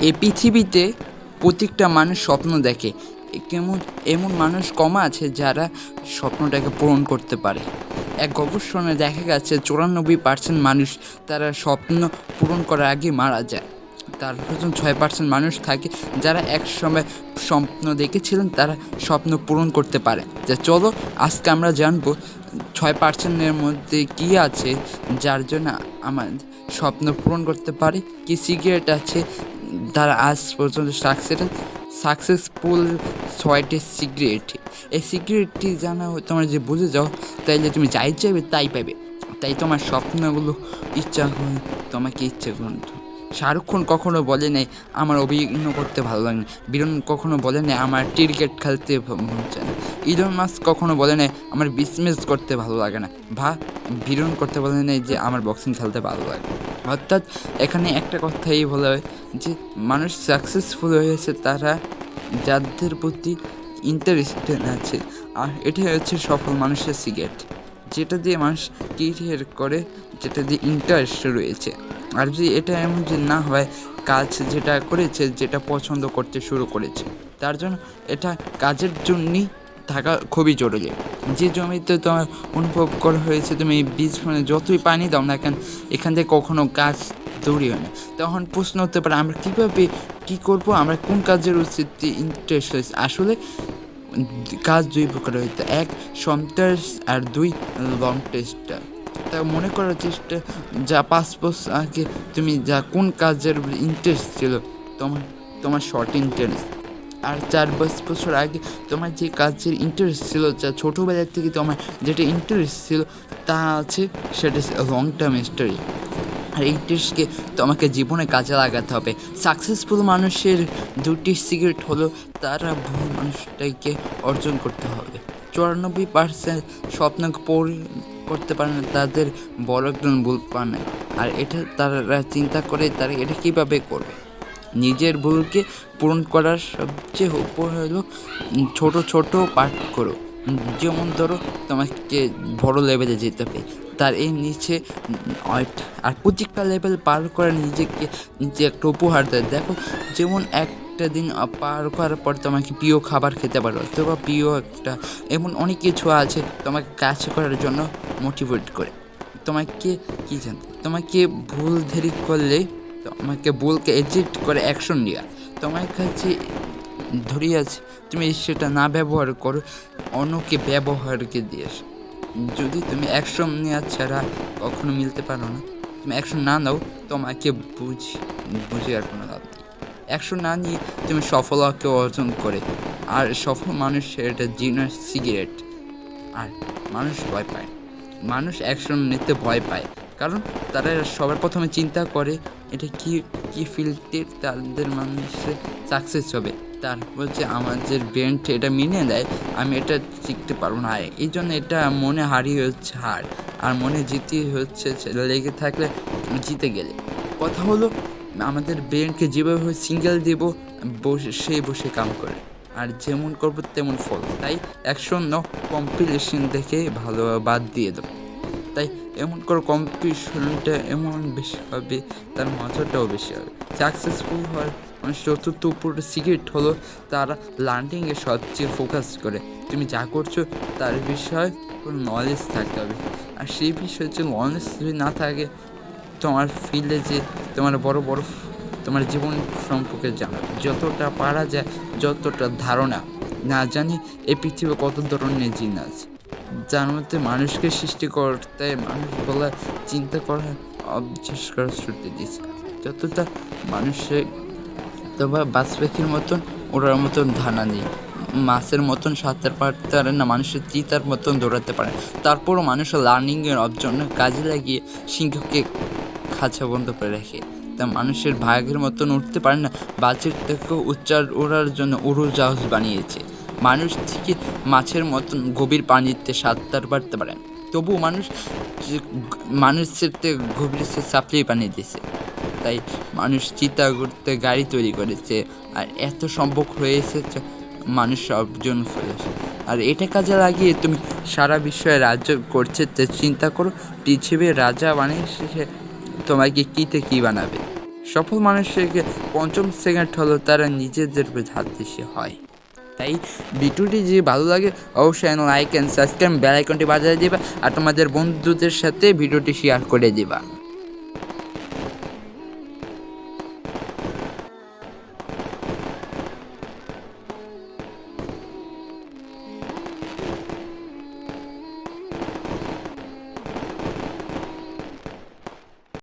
এই পৃথিবীতে প্রত্যেকটা মানুষ স্বপ্ন দেখে। এমন মানুষ কম আছে যারা স্বপ্নটাকে পূরণ করতে পারে। এক গবেষণায় দেখা গেছে 94% মানুষ তারা স্বপ্ন পূরণ করার আগে মারা যায়। তার প্রথম 6% মানুষ থাকে যারা একসময় স্বপ্ন দেখেছিলেন, তারা স্বপ্ন পূরণ করতে পারে। যা চলো আজকে আমরা জানবো 6%-এর মধ্যে কী আছে যার জন্য আমার স্বপ্ন পূরণ করতে পারে, কি সিক্রেট আছে তারা আজ পর্যন্ত সাকসেসফুল 6টি সিক্রেট। এই সিক্রেটটি জানা তোমার যে বুঝে যাও, তাইলে তুমি যাই চাইবে তাই পাবে। তাই তোমার স্বপ্নগুলো ইচ্ছা হয় তোমাকে ইচ্ছে করুন। শাহরুখ খান কখনো বলে নাই আমার অভিনয় করতে ভালো লাগে না। বিরন কখনো বলে নাই আমার ক্রিকেট খেলতে চায় না। ইলন মাস্ক কখনো বলে নাই আমার বিজনেস করতে ভালো লাগে না। বিরন করতে বলে নাই যে আমার বক্সিং খেলতে ভালো লাগে। অর্থাৎ এখানে একটা কথাই বলা হয় যে মানুষ সাকসেসফুল হয়েছে তারা যাদের প্রতি ইন্টারেস্টেড আছে, আর এটাই হচ্ছে সফল মানুষের সিক্রেট, যেটা দিয়ে মানুষ ক্রিয়েট করে, যেটা দিয়ে ইন্টারেস্ট রয়েছে। আর যদি এটা এমন যে না হয়, কাজ যেটা করেছে, যেটা পছন্দ করতে শুরু করেছে, তার জন্য এটা কাজের জন্যই থাকা খুবই জরুরি। যে জমিতে তোমার অনুভব করা হয়েছে তুমি বীজ যতই পানি দাও না কেন, এখান থেকে কখনো গাছ তৈরি হয় না। তখন প্রশ্ন হতে পারে আমরা কীভাবে কী করবো, আমরা কোন কাজের উচিত ইন্টারেস্ট হয়েছে। আসলে কাজ দুই প্রকার হইতে, এক সন্ত্রাস আর দুই লং টেস্টার। তা মনে করার চেষ্টা যা 5 বছর আগে তুমি যা কোন কাজের ইন্টারেস্ট ছিল, তোমার শর্ট ইন্টারেস্ট, আর 4-5 বছর আগে তোমার যে কাজের ইন্টারেস্ট ছিল, যা ছোটোবেলার থেকে তোমার যেটা ইন্টারেস্ট ছিল তা আছে, সেটা লং টার্ম স্টোরি। আর এই টেস্টকে তোমাকে জীবনে কাজে লাগাতে হবে। সাকসেসফুল মানুষের দুটি সিক্রেট হলো তারা ভুল মানুষটাকে অর্জন করতে হবে। 94% স্বপ্ন করতে পারে না, তাদের বড় একজন ভুল পান না। আর এটা তারা চিন্তা করে তারা এটা কীভাবে করবে। নিজের ভুলকে পূরণ করার সবচেয়ে উপর হলো ছোট ছোট পার্ট করো। যেমন ধরো তোমাকে বড় লেভেলে যেতে হবে, তার এই নিচে আর প্রত্যেকটা লেভেল পার করে নিজেকে নিজে একটা উপহার দেয়। দেখো যেমন একটা দিন পার করার পর তোমাকে প্রিয় খাবার খেতে পারো, অথবা প্রিয় একটা এমন অনেক কিছু আছে তোমাকে কাজ করার জন্য মোটিভেট করে। তোমাকে কী জানতে, তোমাকে ভুল দেরি করলে তোমাকে ভুলকে এজিট করে অ্যাকশন নেওয়া। তোমার কাছে ধরিয়াছে তুমি সেটা না ব্যবহার করো, অন্যকে ব্যবহারকে দিয়েছ। যদি তুমি অ্যাকশন নেওয়া ছাড়া কখনো মিলতে পারো না, তুমি অ্যাকশন না নাও, তোমাকে বুঝে আর কোনো লাভ নেই। অ্যাকশন না নিয়ে তুমি সফলতাকে অর্জন করে, আর সফল মানুষের এটা জীবনের সিগারেট। আর মানুষ ভয় পায়, মানুষ অ্যাকশন নিতে ভয় পায়, কারণ তারা সবার প্রথমে চিন্তা করে এটা কী ফিল্ডে তাদের মানুষের সাকসেস হবে। তারপর যে আমাদের ব্রেনটা এটা মেনে দেয় আমি এটা শিখতে পারবো না, এই জন্য এটা মনে হারিয়ে হচ্ছে হার, আর মনে জিতে হচ্ছে লেগে থাকলে জিতে গেলে। কথা হলো আমাদের ব্রেনকে যেভাবে সিঙ্গেল দেবো বসে কাম করে, আর যেমন করবো তেমন ফল। তাই অ্যাকশন নাও, কম্পিটিশন দেখে ভালো বাদ দিয়ে দেবো। তাই এমন করে কম্পিটিশনটা এমন বেশি হবে, তার মজাটাও বেশি হবে। সাকসেসফুল হওয়ার চতুর্থ উপর সিক্রেট হলো তারা লার্নিংয়ে সবচেয়ে ফোকাস করে। তুমি যা করছো তার বিষয়ে কোনো নলেজ থাকতে হবে, আর সেই বিষয়ে যে নলেজ যদি না থাকে, তোমার ফিল্ডে যে তোমার বড় তোমার জীবন সম্পর্কে জানা যতটা পারা যায়, যতটা ধারণা না জানি এই পৃথিবীতে কত ধরনের জিন আছে, যার মধ্যে মানুষকে সৃষ্টি করতে মানুষ বলা চিন্তা করা অভ্যাস করা ছুটে দিয়েছে। যতটা মানুষের অথবা বাজ পাখির মতন ওড়ার মতন ধারণা নেই, মাছের মতন সাঁতার পারতে পারে না, মানুষের চিতার মতন দৌড়াতে পারে। তারপরও মানুষের লার্নিংয়ের জন্য কাজে লাগিয়ে সিংহকে খাঁচা বন্ধ করে রাখে। তা মানুষের ভাগের মতন উঠতে পারে না, বাজের থেকেও ওড়ার জন্য উড়োজাহাজ বানিয়েছে। মানুষ থেকে মাছের মতন গভীর পানিতে সাঁতার পারতে পারে, তবুও মানুষের থেকে গভীর সাপ্লাই বানিয়ে দিয়েছে। তাই মানুষ চিতা করতে গাড়ি তৈরি করেছে, আর এত সম্ভব হয়েছে মানুষ অর্জন ফেলেছে। আর এটা কাজে লাগিয়ে তুমি সারা বিশ্বে রাজ্য করছে, চিন্তা করো পৃথিবীর রাজা বানিয়ে শেষে তোমাকে কী বানাবে। সফল মানুষের পঞ্চম সেকেন্ড হলো তারা নিজেদের উপর ধারদেশী হয়। তাই ভিডিওটি যে ভালো লাগে অবশ্যই লাইক অ্যান্ড সাবস্ক্রাইব, বেল আইকনটি বাজিয়ে দিবা আর তোমাদের বন্ধুদের সাথে ভিডিওটি শেয়ার করে দিবা।